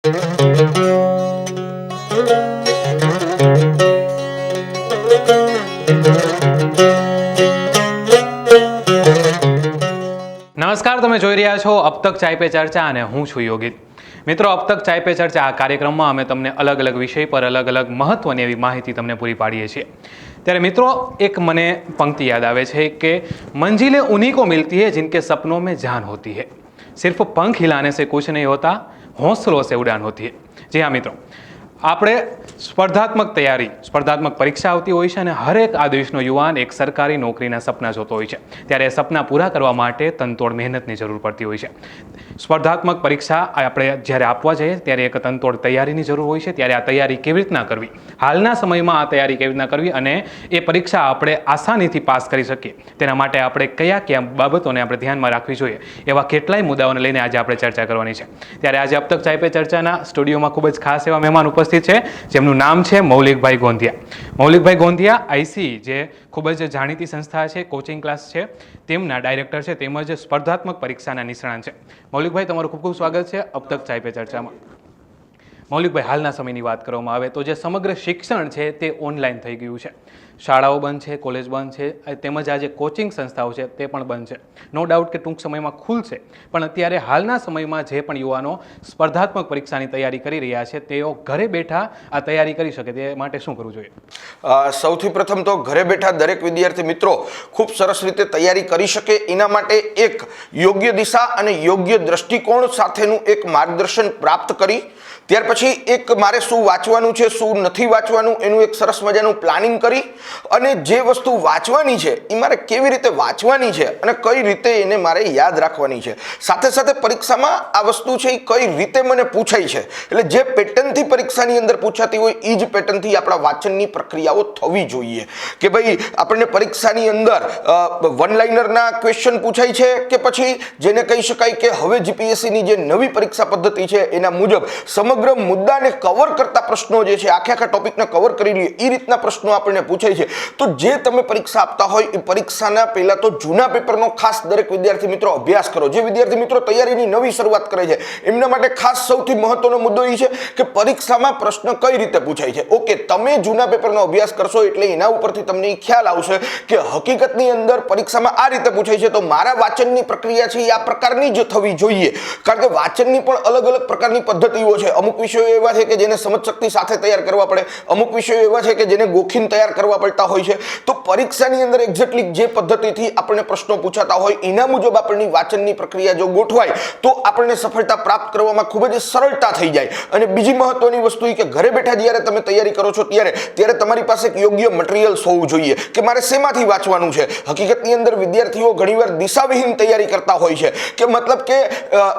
નમસ્કાર, તમે જોઈ રહ્યા છો અબ તક ચાય પે ચર્ચા અને હું છું યોગિત. મિત્રો, અબ તક ચાય પે ચર્ચા આ કાર્યક્રમમાં અમે તમને અલગ અલગ વિષય પર અલગ અલગ મહત્વની એવી માહિતી તમને પૂરી પાડીએ છીએ. ત્યારે મિત્રો, એક મને પંક્તિ યાદ આવે છે કે મંजिलें उन्हीं को मिलती है जिनके सपनों में जान होती है, सिर्फ पंख हिलाने से कुछ नहीं होता, हौसलों से उड़ान होती है. જી હા મિત્રો, આપણે સ્પર્ધાત્મક પરીક્ષા આવતી હોય છે અને હરેક આ દેશનો યુવાન એક સરકારી નોકરીના સપના જોતો હોય છે. ત્યારે એ સપના પૂરા કરવા માટે તનતોડ મહેનતની જરૂર પડતી હોય છે. સ્પર્ધાત્મક પરીક્ષા આપણે જ્યારે આપવા જઈએ ત્યારે એક તનતોડ તૈયારીની જરૂર હોય છે. ત્યારે આ તૈયારી કેવી રીતના કરવી, હાલના સમયમાં આ તૈયારી કેવી રીતના કરવી અને એ પરીક્ષા આપણે આસાનીથી પાસ કરી શકીએ, તેના માટે આપણે કયા બાબતોને આપણે ધ્યાનમાં રાખવી જોઈએ, એવા કેટલાય મુદ્દાઓને લઈને આજે આપણે ચર્ચા કરવાની છે. ત્યારે આજે અબ તક ચાય પે ચર્ચાના સ્ટુડિયોમાં ખૂબ જ ખાસ એવા મહેમાન ઉપસ્થિત છે, જેમનું નામ છે મૌલિકભાઈ ગોંધિયા. મૌલિકભાઈ ગોંધિયા આઈસી, જે ખૂબ જ જાણીતી સંસ્થા છે, કોચિંગ ક્લાસ છે, તેમના ડાયરેક્ટર છે, તેમજ સ્પર્ધાત્મક પરીક્ષાના નિષ્ણાત છે. મૌલિકભાઈ, તમારું ખૂબ ખૂબ સ્વાગત છે અબ તક ચાય પે ચર્ચામાં. મૌલિકભાઈ, હાલના સમયની વાત કરવામાં આવે તો જે સમગ્ર શિક્ષણ છે તે ઓનલાઈન થઈ ગયું છે. શાળાઓ બંધ છે, કોલેજ બંધ છે, તેમજ આજે કોચિંગ સંસ્થાઓ છે તે પણ બંધ છે. નો ડાઉટ કે ટૂંક સમયમાં ખુલશે, પણ અત્યારે હાલના સમયમાં જે પણ યુવાનો સ્પર્ધાત્મક પરીક્ષાની તૈયારી કરી રહ્યા છે તેઓ ઘરે બેઠા આ તૈયારી કરી શકે તે માટે શું કરવું જોઈએ? સૌથી પ્રથમ તો ઘરે બેઠા દરેક વિદ્યાર્થી મિત્રો ખૂબ સરસ રીતે તૈયારી કરી શકે એના માટે એક યોગ્ય દિશા અને યોગ્ય દ્રષ્ટિકોણ સાથેનું એક માર્ગદર્શન પ્રાપ્ત કરી ત્યાર પછી એક મારે શું વાંચવાનું છે, શું નથી વાંચવાનું, એનું એક સરસ મજાનું પ્લાનિંગ કરી અને જે વસ્તુ વાંચવાની છે એ મારે કેવી રીતે વાંચવાની છે અને કઈ રીતે એને મારે યાદ રાખવાની છે, સાથે સાથે પરીક્ષામાં આ વસ્તુ છે એ કઈ રીતે મને પૂછાય છે, એટલે જે પેટર્નથી પરીક્ષાની અંદર પૂછાતી હોય એ જ પેટર્નથી આપણા વાંચનની પ્રક્રિયાઓ થવી જોઈએ. કે ભાઈ આપણને પરીક્ષાની અંદર વન લાઇનરના ક્વેશ્ચન પૂછાય છે કે પછી જેને કહી શકાય કે હવે જીપીએસસીની જે નવી પરીક્ષા પદ્ધતિ છે એના મુજબ સમગ્ર મુદ્દાને કવર કરતા પ્રશ્નો જે છે, આખા ટોપિકને કવર કરી લઈએ એ રીતના પ્રશ્નો આપણને પૂછાય છે. તો જે તમે પરીક્ષા આપતા હોય એ પરીક્ષાના પહેલા તો જૂના પેપરનો ખાસ દરેક વિદ્યાર્થી મિત્રો અભ્યાસ કરો. જે વિદ્યાર્થી મિત્રો તૈયારીની નવી શરૂઆત કરે છે એમના માટે ખાસ સૌથી મહત્વનો મુદ્દો એ છે કે પરીક્ષામાં પ્રશ્ન કઈ રીતે પૂછાય છે. ઓકે, તમે જૂના પેપરનો અભ્યાસ કરશો એટલે એના ઉપરથી તમને ખ્યાલ આવશે કે હકીકતની અંદર પરીક્ષામાં આ રીતે પૂછાય છે, તો મારા વાંચનની પ્રક્રિયા છે એ આ પ્રકારની જ થવી જોઈએ. કારણ કે વાંચનની પણ અલગ અલગ પ્રકારની પદ્ધતિઓ છે. અમુક વિષયો એવા છે કે જેને સમજ શક્તિ સાથે તૈયાર કરવા પડે, અમુક વિષયો એવા છે કે જેને ગોખીને તૈયાર કરવા પડતા હોય છે. તો પરીક્ષાની અંદર એક્ઝેક્ટલી જે પદ્ધતિથી આપણને પ્રશ્નો પૂછાતા હોય એના મુજબ આપણની વાંચનની પ્રક્રિયા જો ગોઠવાય તો આપણને સફળતા પ્રાપ્ત કરવામાં ખૂબ જ સરળતા થઈ જાય. અને બીજી મહત્વની વસ્તુ એ કે ઘરે બેઠા જ્યારે તમે તૈયારી કરો છો ત્યારે તમારી પાસે એક યોગ્ય મટીરિયલ્સ હોવું જોઈએ કે મારે શેમાંથી વાંચવાનું છે. હકીકતની અંદર વિદ્યાર્થીઓ ઘણીવાર દિશાવિહીન તૈયારી કરતા હોય છે કે મતલબ કે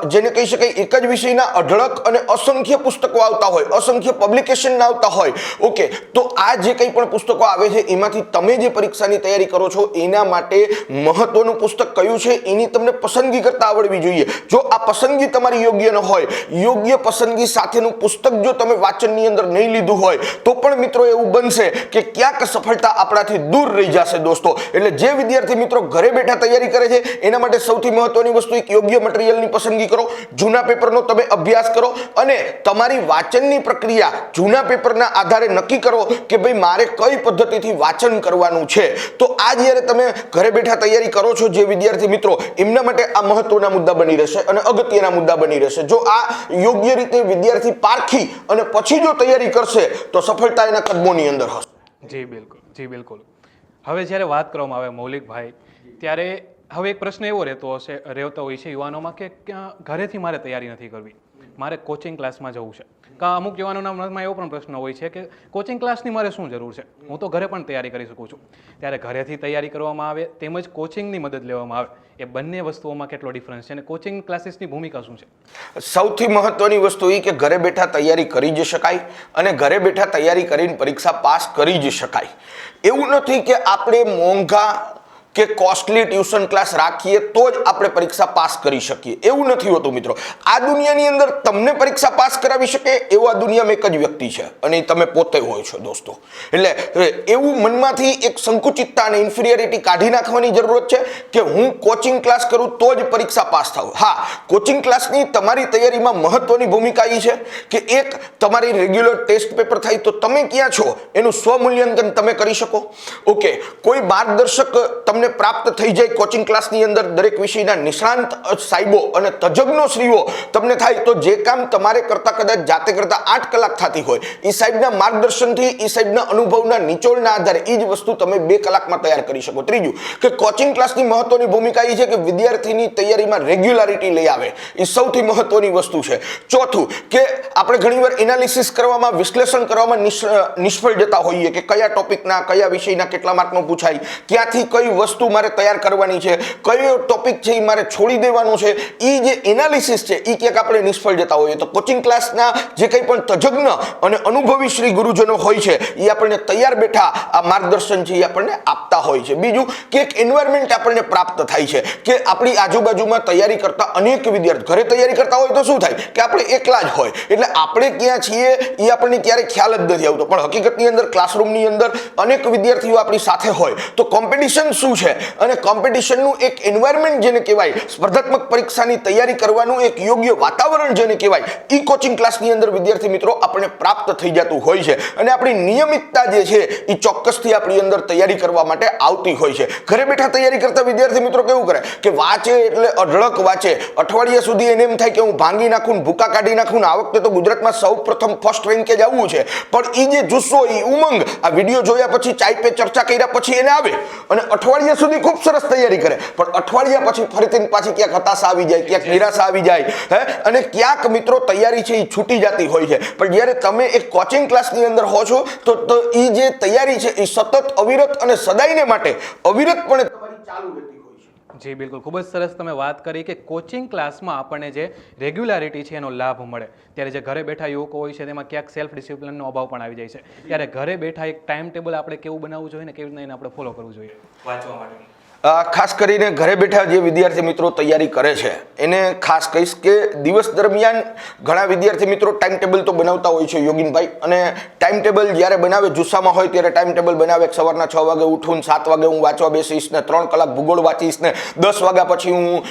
જેને કહી શકાય એક જ વિષયના અઢળક અને અસંખ્ય પુસ્તકો આવતા હોય, અસંખ્ય પબ્લિકેશન આવતા હોય. ઓકે, તો આ જે કંઈ પણ પુસ્તકો આવે છે એમાંથી તમે જે પરીક્ષાની તૈયારી કરો છો એના માટે મહત્વનું પુસ્તક કયું છે એની તમને પસંદગી કરતા આવડવી જોઈએ. જો આ પસંદગી તમારી યોગ્ય ન હોય, યોગ્ય પસંદગી સાથેનું પુસ્તક જો તમે વાંચનની અંદર નહીં લીધું હોય તો પણ મિત્રો એવું બનશે કે ક્યાંક સફળતા આપણાથી દૂર રહી જશે દોસ્તો. એટલે જે વિદ્યાર્થી મિત્રો ઘરે બેઠા તૈયારી કરે છે એના માટે સૌથી મહત્વની વસ્તુ એક યોગ્ય મટીરિયલની પસંદગી કરો, જૂના પેપરનો તમે અભ્યાસ કરો અને તમારી વાંચનની પ્રક્રિયા જૂના પેપરના આધારે નક્કી કરો કે ભાઈ મારે કઈ પદ્ધતિથી વાંચન કરવાનું છે. તો આ જ્યારે તમે ઘરે બેઠા તૈયારી કરો છો જે વિદ્યાર્થી મિત્રો, એમના માટે આ મહત્વના મુદ્દા બની રહેશે અને અગત્યના મુદ્દા બની રહેશે. જો આ યોગ્ય રીતે વિદ્યાર્થી પારખી અને પછી જો તૈયારી કરશે તો સફળતા એના કદમોની અંદર હશે. જી બિલકુલ, જી બિલકુલ. હવે જ્યારે વાત કરવામાં આવે મૌલિકભાઈ, ત્યારે હવે એક પ્રશ્ન એવો રહેતો હોય છે યુવાનોમાં કે ઘરેથી મારે તૈયારી નથી કરવી, મારે કોચિંગ ક્લાસમાં જવું છે. અમુક યુવાનોના મનમાં એવો પણ પ્રશ્ન હોય છે કે કોચિંગ ક્લાસની મારે શું જરૂર છે, હું તો ઘરે પણ તૈયારી કરી શકું છું. ત્યારે ઘરેથી તૈયારી કરવામાં આવે તેમજ કોચિંગની મદદ લેવામાં આવે, એ બંને વસ્તુઓમાં કેટલો ડિફરન્સ છે અને કોચિંગ ક્લાસીસની ભૂમિકા શું છે? સૌથી મહત્વની વસ્તુ એ કે ઘરે બેઠા તૈયારી કરી જ શકાય અને ઘરે બેઠા તૈયારી કરીને પરીક્ષા પાસ કરી જ શકાય. એવું નથી કે આપણે મોંઘા કે કોસ્ટલી ટ્યુશન ક્લાસ રાખીએ તો જ આપણે પરીક્ષા પાસ કરી શકીએ, એવું નથી હોતું મિત્રો. આ દુનિયાની અંદર તમને પરીક્ષા પાસ કરાવી શકે એવો આ દુનિયામાં એક જ વ્યક્તિ છે, અને તમે પોતે હોય છો દોસ્તો. એટલે એવું મનમાંથી એક સંકુચિતતા અને ઇન્ફિરિયરિટી કાઢી નાખવાની જરૂરત છે કે હું કોચિંગ ક્લાસ કરું તો જ પરીક્ષા પાસ થાઉં. હા, કોચિંગ ક્લાસની તમારી તૈયારીમાં મહત્વની ભૂમિકા એ છે કે એક તમારી રેગ્યુલર ટેસ્ટ પેપર થાય તો તમે ક્યાં છો એનું સ્વમૂલ્યાંકન તમે કરી શકો. ઓકે, કોઈ માર્ગદર્શક તમને પ્રાપ્ત થઈ જાય કોચિંગ ક્લાસની અંદર, દરેક વિષયના નિષ્ણાંત સાહેબો અને તજજ્ઞો શ્રીઓ તમને થાય તો જે કામ તમારે કરતા કદાચ જાતે કરતા 8 કલાક થતી હોય એ સાહેબના માર્ગદર્શનથી, એ સાહેબના અનુભવના નિચોડના આધારે એ જ વસ્તુ તમે 2 કલાકમાં તૈયાર કરી શકો. ત્રીજું કે કોચિંગ ક્લાસની મહત્વની ભૂમિકા એ છે કે વિદ્યાર્થીની તૈયારીમાં રેગ્યુલારિટી લઈ આવે, એ સૌથી મહત્વની વસ્તુ છે. ચોથું કે આપણે ઘણીવાર એનાલિસિસ કરવામાં, વિશ્લેષણ કરવામાં નિષ્ફળ જતા હોઈએ કે કયા ટોપિકના, કયા વિષયના કેટલા માર્કનું પૂછાય, ક્યાંથી કઈ વસ્તુ મારે તૈયાર કરવાની છે, કયો ટોપિક છે એ મારે છોડી દેવાનો છે, એ જે એનાલિસિસ છે એ ક્યાંક આપણે નિષ્ફળ જતા હોઈએ. તો કોચિંગ ક્લાસના જે કંઈ પણ તજજ્ઞ અને અનુભવી શ્રી ગુરુજનો હોય છે એ આપણને તૈયાર બેઠા આ માર્ગદર્શન છે એ આપણને આપતા હોય છે. બીજું કે એક એન્વાયરમેન્ટ આપણને પ્રાપ્ત થાય છે કે આપણી આજુબાજુમાં તૈયારી કરતા અનેક વિદ્યાર્થી, ઘરે તૈયારી કરતા હોય તો શું થાય કે આપણે એકલા જ હોય, એટલે આપણે ક્યાં છીએ એ આપણને ક્યારે ખ્યાલ જ નથી આવતો. પણ હકીકતની અંદર ક્લાસરૂમની અંદર અનેક વિદ્યાર્થીઓ આપણી સાથે હોય તો કોમ્પિટિશન શું છે અને કોમ્પિટિશનનું એક એન્વાયરમેન્ટ જેને કહેવાય, સ્પર્ધાત્મક પરીક્ષાની તૈયારી કરવાનું એક યોગ્ય વાતાવરણ જેને કહેવાય, એ કોચિંગ ક્લાસની અંદર વિદ્યાર્થી મિત્રો આપણને પ્રાપ્ત થઈ જતું હોય છે. અને આપણી નિયમિતતા જે છે એ ચોક્કસથી આપણી અંદર તૈયારી કરવા માટે આવતી હોય છે. ઘરે બેઠા તૈયારી કરતા વિદ્યાર્થી મિત્રો કેવું કરે કે વાંચે એટલે અઢળક વાંચે, અઠવાડિયા સુધી એને એમ થાય કે હું ભાંગી નાખું, ભૂકા કાઢી નાખું, આ વખતે તો ગુજરાતમાં સૌ પ્રથમ ફર્સ્ટ રેન્કે જ આવવું છે. પણ એ જે જુસ્સો, એ ઉમંગ આ વિડીયો જોયા પછી, ચાય પે ચર્ચા કર્યા પછી એને આવે અને અઠવાડિયા સુધી ખૂબ સરસ તૈયારી કરે, પણ અઠવાડિયા પછી ફરીથી પાછી ક્યાંક હતાશા આવી જાય, ક્યાંક નિરાશા આવી જાય, અને ક્યાંક મિત્રો તૈયારી છે એ છૂટી જતી હોય છે. પણ જ્યારે તમે એક કોચિંગ ક્લાસની અંદર હો છો તો એ જે તૈયારી છે એ સતત, અવિરત અને સદાયને માટે અવિરતપણે તમારી ચાલુ રહેતી હોય છે. જી બિલકુલ, ખૂબ જ સરસ તમે વાત કરી કે કોચિંગ ક્લાસમાં આપણને જે રેગ્યુલારિટી છે એનો લાભ મળે. ત્યારે જે ઘરે બેઠા યુવકો હોય છે તેમાં ક્યાંક સેલ્ફ ડિસિપ્લિનનો અભાવ પણ આવી જાય છે. ત્યારે ઘરે બેઠા એક ટાઈમ ટેબલ આપણે કેવું બનાવવું જોઈએ ને કેવી રીતે એને આપણે ફોલો કરવું જોઈએ વાંચવા માટે? ખાસ કરીને ઘરે બેઠા જે વિદ્યાર્થી મિત્રો તૈયારી કરે છે એને ખાસ કહીશ કે દિવસ દરમિયાન ઘણા વિદ્યાર્થી મિત્રો ટાઈમ ટેબલ તો બનાવતા હોય છે યોગીનભાઈ, અને ટાઈમ ટેબલ જ્યારે બનાવે, જુસ્સામાં હોય ત્યારે ટાઈમ ટેબલ બનાવે, સવારના 6 વાગે ઉઠું, 7 વાગે હું વાંચવા બેસીશ ને 3 કલાક ભૂગોળ વાંચીશ ને 10 વાગ્યા પછી હું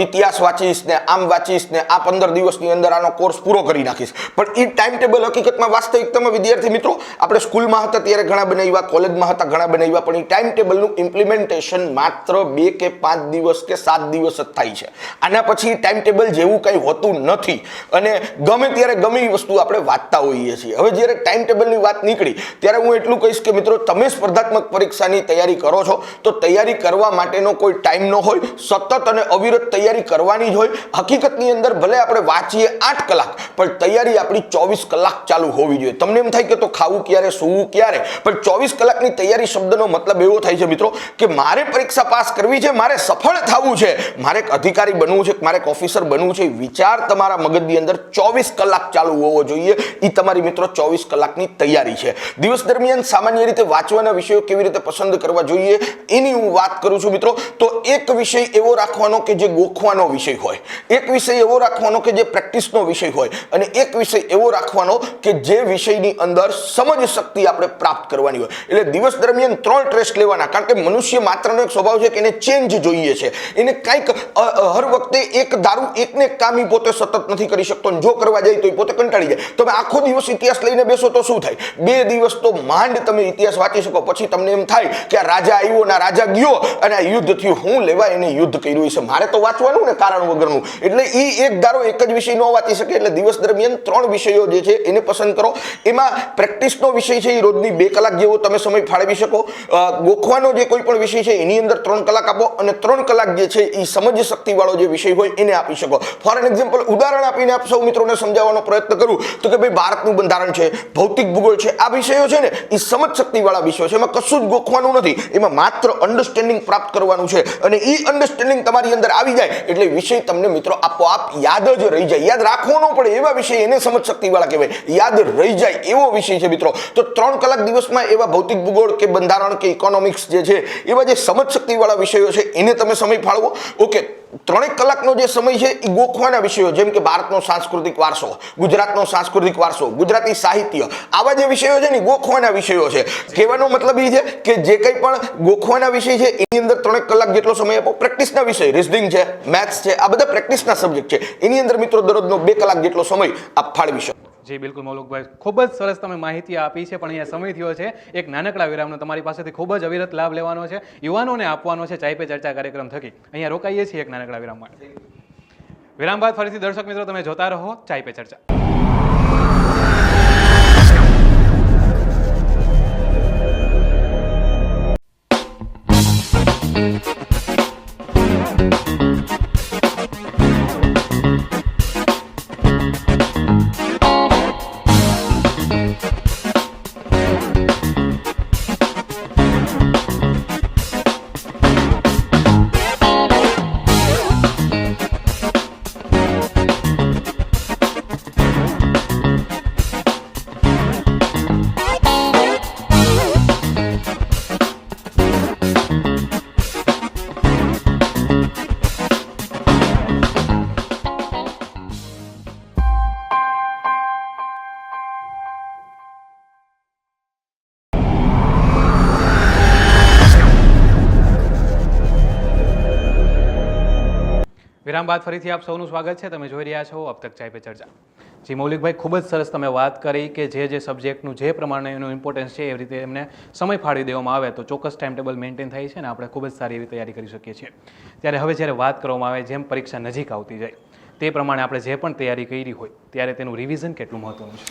ઇતિહાસ વાંચીશ ને આમ વાંચીશ ને આ 15 દિવસની અંદર આનો કોર્સ પૂરો કરી નાખીશ. પણ એ ટાઈમ ટેબલ હકીકતમાં વાસ્તવિકતામાં વિદ્યાર્થી મિત્રો આપણે સ્કૂલમાં હતા ત્યારે ઘણા બનાવ્યા, કોલેજમાં હતા ઘણા બનાવ્યા, પણ એ ટાઈમ ટેબલનું ઇમ્પ્લિમેન્ટેશન માત્ર 2 કે 5 દિવસ કે 7 દિવસ જ થાય છે. આના પછી ટાઈમ ટેબલ જેવું કંઈ હોતું નથી અને ગમે ત્યારે ગમે એ વસ્તુ આપણે વાંચતા હોઈએ છીએ. હવે જ્યારે ટાઈમ ટેબલની વાત નીકળી ત્યારે હું એટલું કહીશ કે મિત્રો તમે સ્પર્ધાત્મક પરીક્ષાની તૈયારી કરો છો તો તૈયારી કરવા માટેનો કોઈ ટાઈમ ન હોય, સતત અને અવિરત તૈયારી કરવાની જ હોય. હકીકતની અંદર ભલે આપણે વાંચીએ 8 કલાક પણ તૈયારી આપણી 24 કલાક ચાલુ હોવી જોઈએ. તમને એમ થાય કે તો ખાવું ક્યારે, સૂવું ક્યારે, પણ 24 કલાકની તૈયારી શબ્દનો મતલબ એવો થાય છે મિત્રો કે મારે પરીક્ષા પાસ કરવી છે, મારે સફળ થવું છે, મારે એક અધિકારી બનવું છે, મારે એક ઓફિસર બનવું છે, વિચાર તમારા મગજની અંદર 24 કલાક ચાલુ હોવો જોઈએ. એ તમારી મિત્રો 24 કલાકની તૈયારી છે. દિવસ દરમિયાન સામાન્ય રીતે વાંચવાના વિષયો કેવી રીતે પસંદ કરવા જોઈએ એની હું વાત કરું છું મિત્રો. તો એક વિષય એવો રાખવાનો કે જે ગોખવાનો વિષય હોય, એક વિષય એવો રાખવાનો કે જે પ્રેક્ટિસનો વિષય હોય, અને એક વિષય એવો રાખવાનો કે જે વિષયની અંદર સમજ શક્તિ આપણે પ્રાપ્ત કરવાની હોય. એટલે દિવસ દરમિયાન 3 ટેસ્ટ લેવાના, કારણ કે મનુષ્ય માત્રનો એક સ્વભાવ છે કે એને ચેન્જ જોઈએ છે, એને કંઈક હર વખતે એક ધારું એકને કામ ઈ પોતે સતત નથી કરી શકતો, જો કરવા જાય તો એ પોતે કંટાળી જાય. તમે આખો દિવસ ઇતિહાસ લઈને બેસો તો શું થાય? 2 દિવસ તો માંડ તમે ઇતિહાસ વાંચી શકો, પછી તમને એમ થાય કે આ રાજા આવ્યો ને રાજા ગયો અને આ યુદ્ધ થયું, હું લેવા એને યુદ્ધ કર્યું છે, મારે તો વાંચવાનું ને કારણ વગરનું. એટલે એ એક ધારો એક જ વિષય ન વાંચી શકે. એટલે દિવસ દરમિયાન 3 વિષયો જે છે એને પસંદ કરો. એમાં પ્રેક્ટિસનો વિષય છે એ રોજની 2 કલાક જેવો તમે સમય ફાળવી શકો. ગોખવાનો જે કોઈ પણ વિષય છે એની અંદર 3 કલાક આપો અને 3 કલાક જે છે એ સમજ શક્તિ વાળો જે વિષય હોય એને આપી શકો. ફોર એન એક્ઝામ્પલ ઉદાહરણ આપીને આપ સૌ મિત્રોને સમજાવવાનો પ્રયત્ન કરું તો કે ભાઈ ભારતનું બંધારણ છે, ભૌતિક ભૂગોળ છે, આ વિષયો છે ને એ સમજ શક્તિ વાળા વિષયો છે. એમાં કશું જ ગોખવાનું નથી, એમાં માત્ર અન્ડરસ્ટેન્ડિંગ પ્રાપ્ત કરવાનું છે. અને એ અન્ડરસ્ટેન્ડિંગ તમારી અંદર આવી જાય એટલે વિષય તમને મિત્રો આપોઆપ યાદ જ રહી જાય. યાદ રાખવો ન પડે એવા વિષય એને સમજ શક્તિ વાળા કહેવાય, યાદ રહી જાય એવો વિષય છે મિત્રો. તો 3 કલાક દિવસમાં એવા ભૌતિક ભૂગોળ કે બંધારણ કે ઇકોનોમિક્સ જે છે એવા જે સમજ શક્તિ શક્તિવાળા વિષયો છે એને તમે સમય ફાળવો. ઓકે, 3 કલાકનો જે સમય છે એ ગોખવાના વિષયો, જેમ કે ભારતનો સાંસ્કૃતિક વારસો, ગુજરાતનો સાંસ્કૃતિક વારસો, ગુજરાતી સાહિત્ય, આવા જે વિષયો છે ને ગોખવાના વિષયો છે. કહેવાનો મતલબ એ છે કે જે કંઈ પણ ગોખવાના વિષય છે એની અંદર 3 કલાક જેટલો સમય આપો. પ્રેક્ટિસના વિષય, રિઝનિંગ છે, મેથ્સ છે, આ બધા પ્રેક્ટિસના સબ્જેક્ટ છે, એની અંદર મિત્રો દરરોજનો 2 કલાક જેટલો સમય આપ ફાળવી શકો. જી બિલકુલ મૌલિકભાઈ, ખૂબ જ સરસ તમે માહિતી આપી છે, પણ અહીંયા સમય થયો છે એક નાનકડા વિરામનો. તમારી પાસેથી ખૂબ જ અવિરત લાભ લેવાનો છે, યુવાનોને આપવાનો છે ચાય પે ચર્ચા કાર્યક્રમ થકી. અહીંયા રોકાઈએ છીએ એક નાનકડા વિરામ માટે. વિરામ બાદ ફરીથી દર્શક મિત્રો તમે જોતા રહો ચાય પે ચર્ચા. વિરામ બાદ ફરીથી આપ સૌનું સ્વાગત છે. તમે જોઈ રહ્યા છો અબ તક ચાય પે ચર્ચા. જી મૌલિકભાઈ, ખૂબ જ સરસ તમે વાત કરી કે જે સબ્જેક્ટનું જે પ્રમાણે એનું ઇમ્પોર્ટન્સ છે એવી રીતે એમને સમય ફાળવી દેવામાં આવે તો ચોક્કસ ટાઈમ ટેબલ મેન્ટેન થાય છે ને આપણે ખૂબ જ સારી એવી તૈયારી કરી શકીએ છીએ. ત્યારે હવે જ્યારે વાત કરવામાં આવે જેમ પરીક્ષા નજીક આવતી જાય તે પ્રમાણે આપણે જે પણ તૈયારી કરી હોય ત્યારે તેનું રિવિઝન કેટલું મહત્વનું છે?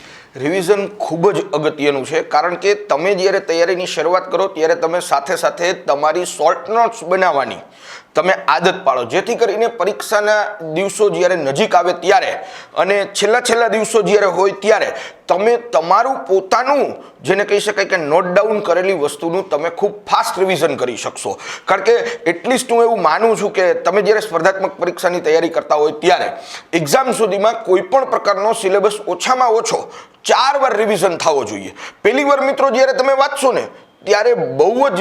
રિવિઝન ખૂબ જ અગત્યનું છે, કારણ કે તમે જ્યારે તૈયારીની શરૂઆત કરો ત્યારે તમે સાથે સાથે તમારી શોર્ટ નોટ્સ બનાવવાની તમે આદત પાડો, જેથી કરીને પરીક્ષાના દિવસો જ્યારે નજીક આવે ત્યારે અને છેલ્લા દિવસો જ્યારે હોય ત્યારે તમે તમારું પોતાનું જેને કહી શકાય કે નોટ ડાઉન કરેલી વસ્તુનું તમે ખૂબ ફાસ્ટ રિવિઝન કરી શકશો. કારણ કે એટલીસ્ટ હું એવું માનું છું કે તમે જ્યારે સ્પર્ધાત્મક પરીક્ષાની તૈયારી કરતા હોય ત્યારે એક્ઝામ સુધીમાં કોઈ પણ પ્રકારનો સિલેબસ ઓછામાં ઓછો 4 વાર રિવિઝન થવો જોઈએ. પહેલી વાર મિત્રો જ્યારે તમે વાંચશો ને ત્યારે બહુ જ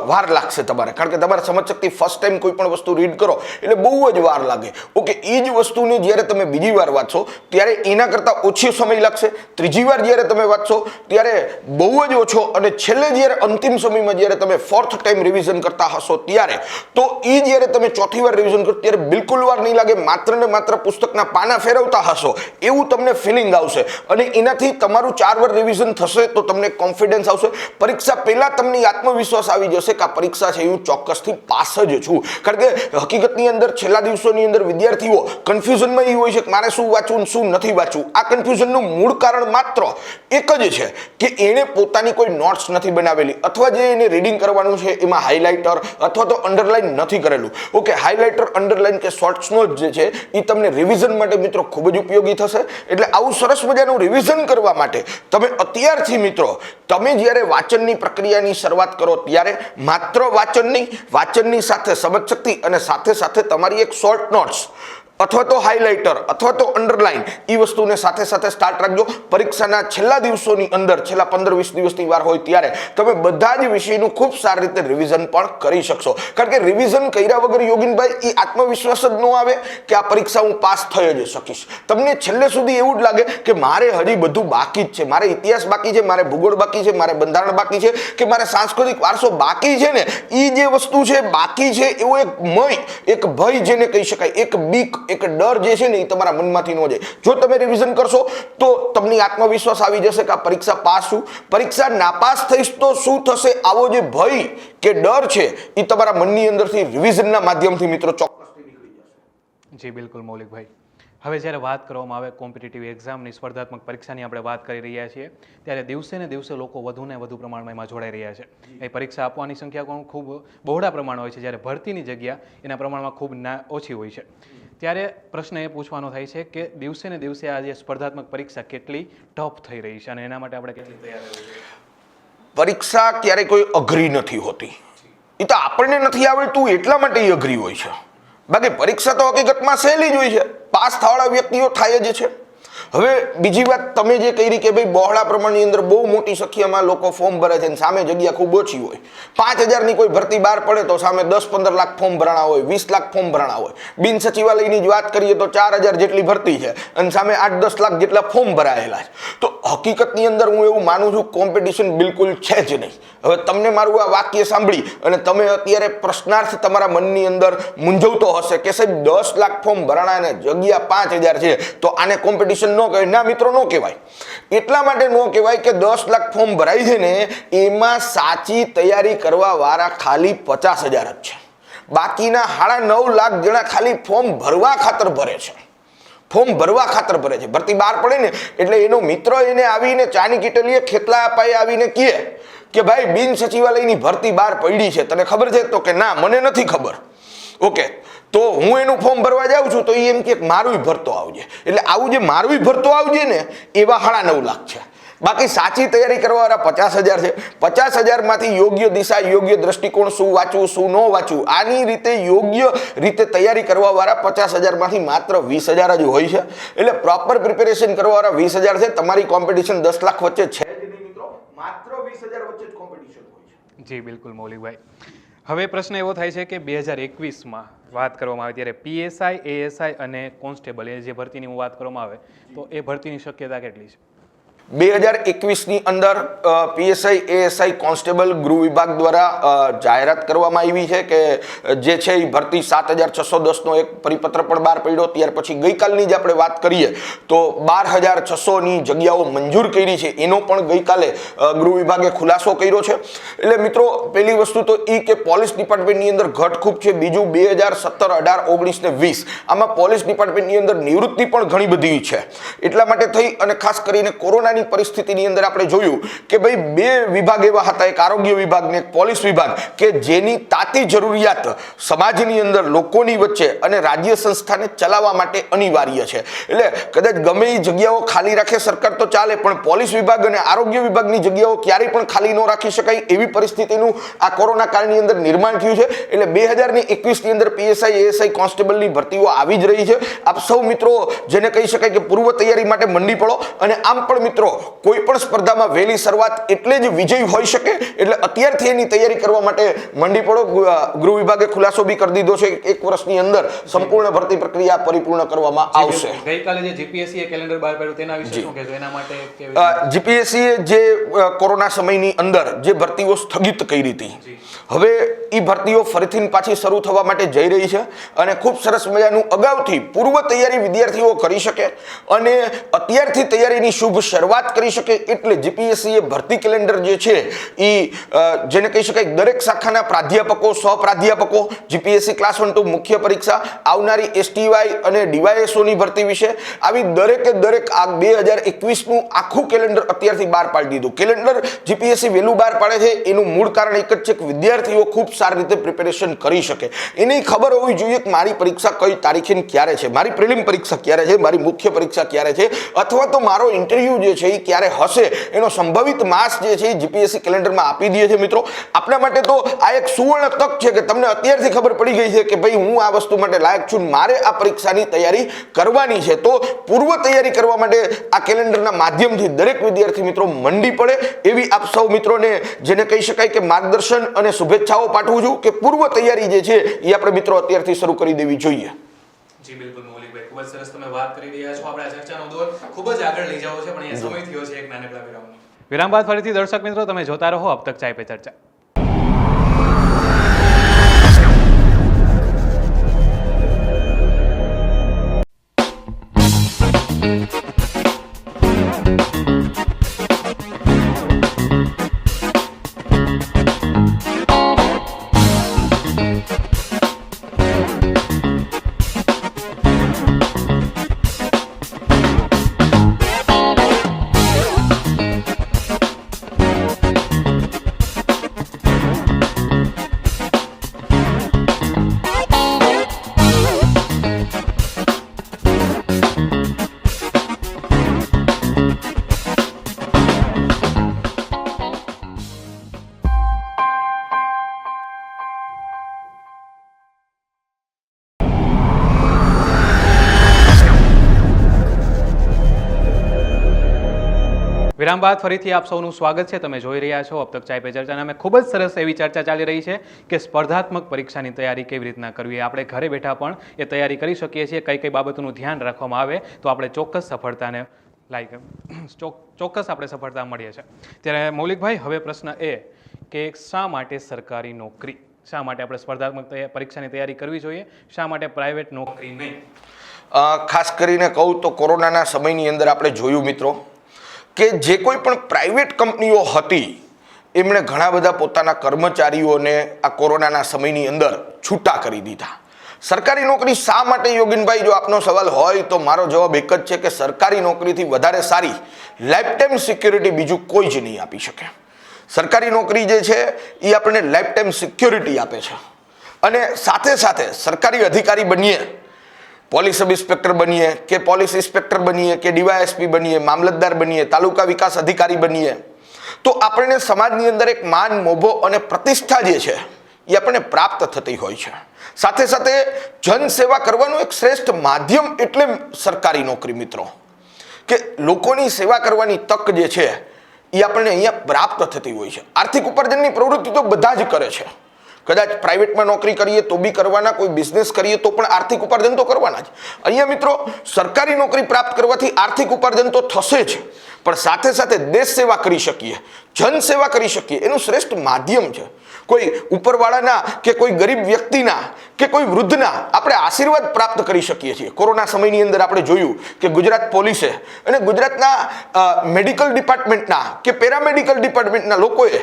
વાર લાગશે તમારે, કારણ કે તમારે સમજશક્તિ ફર્સ્ટ ટાઈમ કોઈ પણ વસ્તુ રીડ કરો એટલે બહુ જ વાર લાગે. ઓકે, એ જ વસ્તુને જ્યારે તમે બીજી વાર વાંચો ત્યારે એના કરતાં ઓછો સમય લાગશે. ત્રીજી વાર જ્યારે તમે વાંચો ત્યારે બહુ જ ઓછો, અને છેલ્લે જ્યારે અંતિમ સમયમાં જ્યારે તમે 4th ટાઈમ રિવિઝન કરતા હશો ત્યારે તો એ જ્યારે તમે 4થી વાર રિવિઝન કરો ત્યારે બિલકુલ વાર નહીં લાગે. માત્ર ને માત્ર પુસ્તકના પાના ફેરવતા હશો એવું તમને ફિલિંગ આવશે, અને એનાથી તમારું 4 વાર રિવિઝન થશે તો તમને કોન્ફિડન્સ આવશે. પરીક્ષા પહેલા તમને આત્મવિશ્વાસ આવી જશે કે આ પરીક્ષા છે હું ચોક્કસથી પાસ જ છું. કારણ કે હકીકતની અંદર છેલ્લા દિવસોની અંદર વિદ્યાર્થીઓ કન્ફ્યુઝનમાં એ હોય છે કે મારે શું વાંચવું શું નથી વાંચવું. આ કન્ફ્યુઝનનું મૂળ કારણ માત્ર એક જ છે કે એણે પોતાની કોઈ નોટ્સ નથી બનાવેલી, અથવા જે એને રીડિંગ કરવાનું છે એમાં હાઇલાઇટર અથવા તો અંડરલાઇન નથી કરેલું. ઓકે, હાઇલાઇટર, અંડરલાઇન કે શોર્ટ્સ નોટ જે છે એ તમને રિવિઝન માટે મિત્રો ખૂબ જ ઉપયોગી થશે. એટલે આવું સરસ મજાનું રિવિઝન કરવા માટે તમે અત્યારથી મિત્રો તમે જ્યારે વાંચનની પ્રક્રિયાની શરૂઆત કરો ત્યારે માત્ર વાંચનની સાથે સમજશક્તિ અને સાથે સાથે તમારી એક શોર્ટ નોટ્સ અથવા તો હાઇલાઇટર અથવા તો અંડરલાઇન એ વસ્તુને સાથે સાથે સ્ટાર્ટ રાખજો. પરીક્ષાના છેલ્લા દિવસોની અંદર છેલ્લા 15-20 દિવસની વાર હોય ત્યારે તમે બધા જ વિષયનું ખૂબ સારી રીતે રિવિઝન પણ કરી શકશો. કારણ કે રિવિઝન કર્યા વગર યોગીનભાઈ એ આત્મવિશ્વાસ જ ન આવે કે આ પરીક્ષા હું પાસ થઈ જ શકીશ. તમને છેલ્લે સુધી એવું જ લાગે કે મારે હજી બધું બાકી જ છે, મારે ઇતિહાસ બાકી છે, મારે ભૂગોળ બાકી છે, મારે બંધારણ બાકી છે, કે મારે સાંસ્કૃતિક વારસો બાકી છે. ને એ જે વસ્તુ છે બાકી છે એવો એક ભય જેને કહી શકાય, એક બીક, એક ડર જે છે ને એ તમારા મનમાંથી ન જાય. જો તમે રિવિઝન કરશો તો તમને આત્મવિશ્વાસ આવી જશે કે આ પરીક્ષા પાસ છું. પરીક્ષા નાપાસ થઈશ તો શું થશે આવો જે ભય કે ડર છે એ તમારા મનની અંદરથી રિવિઝનના માધ્યમથી મિત્રો ચોક્કસથી નીકળી જશે. જી બિલકુલ મૌલિકભાઈ. હવે જ્યારે વાત કરવામાં આવે કોમ્પિટિટિવ એક્ઝામની, સ્પર્ધાત્મક પરીક્ષાની આપણે વાત કરી રહ્યા છીએ ત્યારે દિવસે ને દિવસે લોકો વધુ ને વધુ પ્રમાણમાં એમાં જોડાઈ રહ્યા છે. એ પરીક્ષા આપવાની સંખ્યા પણ ખૂબ બહોળા પ્રમાણમાં હોય છે, જ્યારે ભરતીની જગ્યા એના પ્રમાણમાં ખૂબ ઓછી હોય છે. ત્યારે પ્રશ્ન એ પૂછવાનો થાય છે કે દિવસે ને દિવસે આ જે સ્પર્ધાત્મક પરીક્ષા કેટલી ટફ થઈ રહી છે અને એના માટે આપણે કેટલી તૈયાર રહેવું જોઈએ? પરીક્ષા ક્યારેય કોઈ અઘરી નથી હોતી. એ તો આપણને નથી આવડતું એટલા માટે એ અઘરી હોય છે. બાકી પરીક્ષા તો હકીકતમાં સહેલી જ હોય છે. પાસ થવાળા વ્યક્તિઓ થાય જ છે. હવે બીજી વાત તમે જે કરી કે ભાઈ બહોળા પ્રમાણની અંદર બહુ મોટી સંખ્યામાં લોકો ફોર્મ ભરે છે અને સામે જગ્યા ખૂબ ઓછી હોય, 5,000ની કોઈ ભરતી બહાર પડે તો સામે 10-15 લાખ ફોર્મ ભરાણા હોય, 20 લાખ ફોર્મ ભરાણા હોય. બિન સચિવાલયની જ વાત કરીએ તો 4,000 જેટલી ભરતી છે અને સામે 8-10 લાખ જેટલા ફોર્મ ભરાયેલા છે. તો હકીકતની અંદર હું એવું માનું છું કોમ્પિટિશન બિલકુલ છે જ નહીં. હવે તમને મારું આ વાક્ય સાંભળી અને તમે અત્યારે પ્રશ્નાર્થ તમારા મનની અંદર મૂંઝવતો હશે કે સાહેબ 10 લાખ ફોર્મ ભરાણા અને જગ્યા 5,000 છે તો આને કોમ્પિટિશન ન કહેવાય. ના મિત્રો, ન કહેવાય. એટલા માટે ન કહેવાય કે 10 લાખ ફોર્મ ભરાય છે ને એમાં સાચી તૈયારી કરવા વાળા ખાલી 50,000 જ છે. બાકીના 9.5 લાખ જણા ખાલી ફોર્મ ભરવા ખાતર ભરે છે. ફોર્મ ભરવા ખાતર ભરે છે. ભરતી બહાર પડે ને એટલે એનો મિત્ર એને આવીને ચાની કીટલીએ ખેતલા અપાએ આવીને કહે કે ભાઈ બિન સચિવાલયની ભરતી બહાર પડી છે, તને ખબર છે? તો કે ના, મને નથી ખબર. ઓકે, તો હું એનું ફોર્મ ભરવા જાઉં છું તો એ એમ કે મારું ભરતો આવજે. એટલે આવું જે મારું ભરતો આવજે ને એવા 9.5 લાખ છે. બાકી સાચી તૈયારી કરવા વાળા 50,000 છે. 50,000 માંથી યોગ્ય દિશા, યોગ્ય દ્રષ્ટિકોણ, શું વાંચવું શું ન વાંચવું, આની રીતે યોગ્ય રીતે તૈયારી કરવા વાળા 50,000 માંથી માત્ર 20,000 જ હોય છે. એટલે પ્રોપર પ્રિપેરેશન કરવા વાળા 20,000 છે. તમારી કોમ્પિટિશન 10 લાખ વચ્ચે છે જ નહીં મિત્રો, માત્ર 20,000 વચ્ચે જ કોમ્પિટિશન હોય છે. જી બિલકુલ મૌલિકભાઈ. હવે પ્રશ્ન એવો થાય છે કે 2021માં વાત કરવામાં આવે ત્યારે PSI, ASI અને કોન્સ્ટેબલ એ જે ભરતીની હું વાત કરવામાં આવે તો એ ભરતીની શક્યતા કેટલી છે? 2021ની અંદર PSI, ASI, કોન્સ્ટેબલ ગૃહ વિભાગ દ્વારા જાહેરાત કરવામાં આવી છે કે જે છે એ ભરતી 7,610નો એક પરિપત્ર પણ બહાર પડ્યો. ત્યાર પછી ગઈકાલની જ આપણે વાત કરીએ તો 12,600ની જગ્યાઓ મંજૂર કરી છે, એનો પણ ગઈકાલે ગૃહ વિભાગે ખુલાસો કર્યો છે. એટલે મિત્રો, પહેલી વસ્તુ તો એ કે પોલીસ ડિપાર્ટમેન્ટની અંદર ઘટ ખૂબ છે. બીજું 2017, 18, 19 ને 20 આમાં પોલીસ ડિપાર્ટમેન્ટની અંદર નિવૃત્તિ પણ ઘણી બધી છે. એટલા માટે થઈ અને ખાસ કરીને કોરોનાની પરિસ્થિતિની અંદર આપણે જોયું કે ભાઈ 2 વિભાગ એવા હતા, એક આરોગ્ય વિભાગ ને એક પોલીસ વિભાગ, કે જેની તાતી જરૂરિયાત સમાજની અંદર લોકોની વચ્ચે અને રાજ્ય સંસ્થાને ચલાવવા માટે અનિવાર્ય છે. એટલે કદાચ ગમે એ જગ્યાઓ ખાલી રાખે સરકાર તો ચાલે, પણ પોલીસ વિભાગ અને આરોગ્ય વિભાગની જગ્યાઓ ક્યારેય પણ ખાલી ન રાખી શકાય એવી પરિસ્થિતિનું આ કોરોના કાળની અંદર નિર્માણ થયું છે. એટલે 2021ની અંદર PSI, ASI, કોન્સ્ટેબલની ભરતીઓ આવી જ રહી છે. આપ સૌ મિત્રો જેને કહી શકાય કે પૂર્વ તૈયારી માટે મંડી પડો. અને આમ પણ મિત્રો કોઈ પણ સ્પર્ધામાં વહેલી શરૂઆત એટલે જ વિજય હોઈ શકે. એટલે અત્યારથી એની તૈયારી કરવા માટે મંડી પડો. ગૃહ વિભાગે ખુલાસો બી કરી દીધો છે, 1 વર્ષની અંદર સંપૂર્ણ ભરતી પ્રક્રિયા પરિપૂર્ણ કરવામાં આવશે. ગઈકાલે જે GPSC કેલેન્ડર બહાર પાડ્યું તેના વિશે શું કહેશો? એના માટે GPSC જે કોરોના સમયની અંદર જે ભરતીઓ સ્થગિત કરી હતી, હવે એ ભરતીઓ ફરીથી પાછી શરૂ થવા માટે જઈ રહી છે. અને ખૂબ સરસ મજાનું અગાઉથી પૂર્વ તૈયારી વિદ્યાર્થીઓ કરી શકે અને અત્યારથી તૈયારીની શુભ શરૂઆત કરી શકે. એટલે GPSC એ ભરતી કેલેન્ડર જે છે એ જેને કહી શકાય દરેક શાખાના પ્રાધ્યાપકો, સહપ્રાધ્યાપકો, GPSC ક્લાસ 1 to મુખ્ય પરીક્ષા, આવનારી STY અને DYSOની ભરતી વિશે આવી દરેકે દરેક આ 2021નું આખું કેલેન્ડર અત્યારથી બહાર પાડી દીધું. કેલેન્ડર GPSC વહેલું બહાર પાડે છે એનું મૂળ કારણ એક જ છે કે વિદ્યાર્થીઓ ખૂબ સારી રીતે પ્રિપેરેશન કરી શકે. એની ખબર હોવી જોઈએ કે મારી પરીક્ષા કઈ તારીખે ક્યારે છે, મારી પ્રિલિમ પરીક્ષા ક્યારે છે, મારી મુખ્ય પરીક્ષા ક્યારે છે, અથવા તો મારો ઇન્ટરવ્યુ જે છે એ ક્યારે હશે. એનો સંભવિત માસ જે છે એ GPSC કેલેન્ડરમાં આપી દે છે. મિત્રો, આપણા માટે તો આ એક સુવર્ણ તક છે કે તમને અત્યારથી ખબર પડી ગઈ છે કે ભાઈ હું આ વસ્તુ માટે લાયક છું, મારે આ પરીક્ષાની તૈયારી કરવાની છે. તો પૂર્વ તૈયારી કરવા માટે આ કેલેન્ડરના માધ્યમથી દરેક વિદ્યાર્થી મિત્રો મંડી પડે એવી આપ સૌ મિત્રોને જેને કહી શકાય કે માર્ગદર્શન અને શુભેચ્છાઓ પાઠવું છું કે પૂર્વ તૈયારી જે છે એ આપણે મિત્રો અત્યારથી શરૂ કરી દેવી જોઈએ. જી બિલકુલ મૌલિકભાઈ, ખૂબ જ સરસ તમે વાત કરી રહ્યા છો. આપણે આ ચર્ચાનો દોર ખૂબ જ આગળ લઈ જાવો છે, પણ એ સમય થયો છે એક નાનકડા વિરામનો. વિરામ બાદ ફરીથી દર્શક મિત્રો તમે જોતા રહો અબ તક ચાય પે ચર્ચા. વિરામ બાદ ફરીથી આપ સૌનું સ્વાગત છે. તમે જોઈ રહ્યા છો અબ તક ચાય પે ચર્ચાના અમે ખૂબ જ સરસ એવી ચર્ચા ચાલી રહી છે કે સ્પર્ધાત્મક પરીક્ષાની તૈયારી કેવી રીતના કરવી. આપણે ઘરે બેઠા પણ એ તૈયારી કરી શકીએ છીએ. કઈ કઈ બાબતોનું ધ્યાન રાખવામાં આવે તો આપણે ચોક્કસ સફળતાને ચોક્કસ આપણે સફળતા મળીએ છીએ. ત્યારે મૌલિકભાઈ, હવે પ્રશ્ન એ કે શા માટે સરકારી નોકરી, શા માટે આપણે સ્પર્ધાત્મક પરીક્ષાની તૈયારી કરવી જોઈએ, શા માટે પ્રાઇવેટ નોકરી નહીં? ખાસ કરીને કહું તો કોરોનાના સમયની અંદર આપણે જોયું મિત્રો કે જે કોઈ પણ પ્રાઇવેટ કંપનીઓ હતી એમણે ઘણા બધા પોતાના કર્મચારીઓને આ કોરોનાના સમયની અંદર છૂટા કરી દીધા. સરકારી નોકરી શા માટે યોગીનભાઈ, જો આપનો સવાલ હોય તો મારો જવાબ એક જ છે કે સરકારી નોકરીથી વધારે સારી લાઈફ ટાઈમ સિક્યોરિટી બીજું કોઈ જ નહીં આપી શકે. સરકારી નોકરી જે છે એ આપણને લાઈફ ટાઈમ સિક્યોરિટી આપે છે અને સાથે સાથે સરકારી અધિકારી બનીએ, પોલીસ સબ ઇન્સ્પેક્ટર બનીએ કે પોલીસ ઇન્સ્પેક્ટર બનીએ કે ડીવાયએસપી બનીએ, મામલતદાર બનીએ, તાલુકા વિકાસ અધિકારી બનીએ તો આપણને સમાજની અંદર એક માન, મોભો અને પ્રતિષ્ઠા જે છે એ આપણને પ્રાપ્ત થતી હોય છે. સાથે સાથે જનસેવા કરવાનું એક શ્રેષ્ઠ માધ્યમ એટલે સરકારી નોકરી મિત્રો, કે લોકોની સેવા કરવાની તક જે છે એ આપણને અહીંયા પ્રાપ્ત થતી હોય છે. આર્થિક ઉપાર્જનની પ્રવૃત્તિ તો બધા જ કરે છે. કદાચ પ્રાઇવેટમાં નોકરી કરીએ તો બી કરવાના, કોઈ બિઝનેસ કરીએ તો પણ આર્થિક ઉપાર્જન તો કરવાના જ. અહીંયા મિત્રો સરકારી નોકરી પ્રાપ્ત કરવાથી આર્થિક ઉપાર્જન તો થશે જ, પણ સાથે સાથે દેશ સેવા કરી શકીએ, જન સેવા કરી શકીએ એનું શ્રેષ્ઠ માધ્યમ છે. કોઈ ઉપરવાળાના કે કોઈ ગરીબ વ્યક્તિના કે કોઈ વૃદ્ધના આપણે આશીર્વાદ પ્રાપ્ત કરી શકીએ છીએ. કોરોના સમયની અંદર આપણે જોયું કે ગુજરાત પોલીસે અને ગુજરાતના મેડિકલ ડિપાર્ટમેન્ટના કે પેરામેડિકલ ડિપાર્ટમેન્ટના લોકોએ